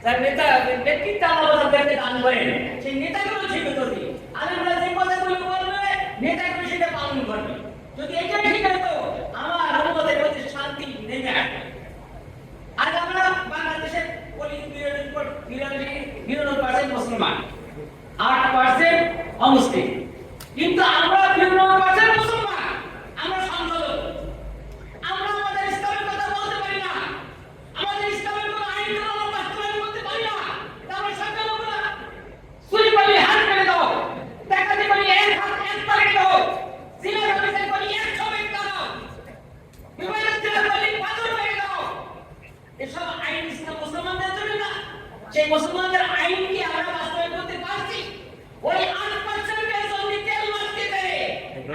তার নেতা ব্যক্তিত্ব আল্লাহ তাদেরকে দান করেন, সেই নেতাগুলো জীবিত দিই আমরা যে কথাগুলো বলবে নেতাগুলো সেটা পালন করবে। যদি এটা ঠিক হতো আমার আমাদের মধ্যে শান্তি নেমে আসবে। আজ আমরা বাংলাদেশের বলি 99% মুসলমান, 8% অমুসলিম, কিন্তু আমরা 99% মুসলমান, আমরা সংখ্যালঘু। আমরা আমাদের ইসলামের কথা বলতে পারি না, আমাদের ইসলামের কোন আইন কানুন বাস্তবায়ন করতে পারি না। আমরা সংখ্যালঘু না, চুরি করলে হাত কেটে দাও, ডাকাতি করলে এক হাত এক পা কেটে দাও, জিনা ব্যবসা করলে 100 টাকা দাও, বিবাহের জেলা করলে 5 টাকা দাও। এসব আইন ইসলাম মুসলমানদের জন্য না। সেই মুসলমানদের আইন কি আমরা বাস্তবায়ন করতে পারছি? ওই 8% এর জন্য তেল মারতে দেয়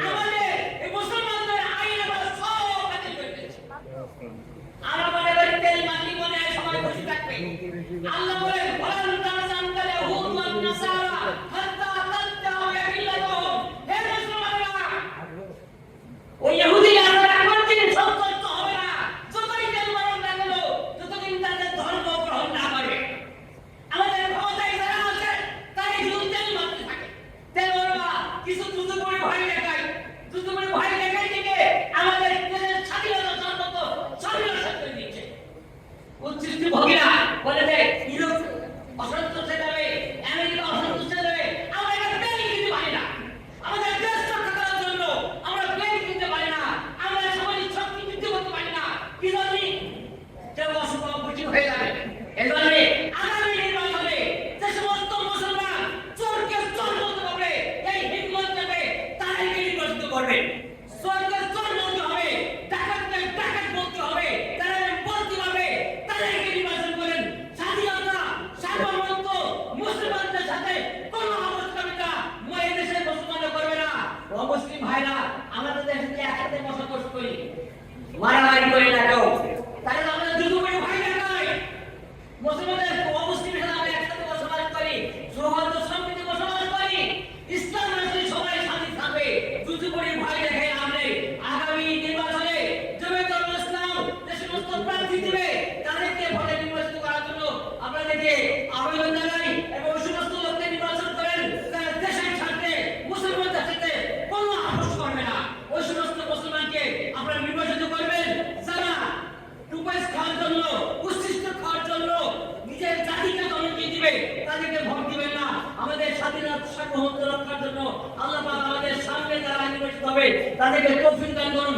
আমাদের এই মুসলমানদের আইন আমরা সব বাতিল করে দিয়েছি। আমরা মনে করি তেল মারলি মনে হয় সবাই খুশি থাকবে। আল্লাহ বলেন ওয়ালান তাজামতা ইয়াহুদ ওয়ান নাসারা হাত্তা তাত্তাউ ইয়াহিল্লাহুম। হে মুসলমানরা, ওই ইহুদিরা আমরা কোনদিন সন্তুষ্ট হবে না যতই তেল মারুন না কেন, যতদিন তাদের ধর্ম গ্রহণ না করে। আমাদের ক্ষমতায় যারা আছে তাই শুধু তেল মারতে থাকে। তেল মারবা কিছু যুদ্ধ করে ভয় দেখায়, যুদ্ধ করে ভয় দেখায় থেকে আমাদের দেশের স্বাধীনতা সর্বত স্বাধীনতা করে দিচ্ছে। উচ্ছিষ্ট ভোগীরা বলে যে ইউরোপ অসন্তুষ্ট যাবে, আমেরিকা অসন্তুষ্ট যাবে, আমরা এটা প্লেন কিনতে পারি না। আমাদের দেশ রক্ষা করার জন্য আমরা প্লেন কিনতে পারি না, আমরা সামরিক শক্তি বৃদ্ধি করতে পারি না। কি জন্য? কেউ অসুখ বুঝি হয়ে যাবে। এজন্য আগামী নির্বাচনে যে সমস্ত মুসলমান চোরকে চোর বলতে পারবে, এই হিম্মত দেবে, তাদেরকে নির্বাচিত করবে। চোরকে চোর বলতে হবে, ডাকাতকে ডাকাত বলতে হবে, তারা বলতে পারবে, তাদেরকে নির্বাচন করেন। স্বাধীনতা সার্বভৌমত্ব মুসলমানদের সাথে কোনো অবস্থাবিতা এই দেশের মুসলমানরা করবে না। অমুসলিম ভাইরা আমাদের দেশে যে একসাথে বসবাস করি, মারামারি করি না কেউ, তাহলে আমরা যুদ্ধ করে ভাই দেখাই। মুসলমানদের অমুসলিমের সাথে আমরা একসাথে বসবাস করি, সৌহার্দ্য সম্প্রীতি বসবাস করি, ইসলাম রাষ্ট্রে সবাই শান্তি থাকবে। যুদ্ধ করে ভয় দেখাই আমরা আগামী নির্বাচনে জমিয়তুল ইসলাম যে সমস্ত প্রার্থী দিবে তাদেরকে ভোটে নির্বাচিত করার জন্য আপনাদেরকে আবেদন জানাই এবং ওই সমস্ত লোককে নির্বাচন করেন তারা দেশের স্বার্থে মুসলমানদের সাথে কোনো আপোষ করবে না। ওই সমস্ত মুসলমানকে আপনারা নির্বাচিত করবেন যারা টুপাইস খাওয়ার জন্য, উচ্ছিষ্ট খাওয়ার জন্য, নিজের জাতিকে দমনকে দিবে, তাদেরকে ভোট দিবেন না। আমাদের স্বাধীনতা সার্বভৌমত্ব রক্ষার জন্য আল্লাহ পাক আমাদের সামনে যারা নির্বাচিত হবে তাদেরকে তৌফিক দান করুন।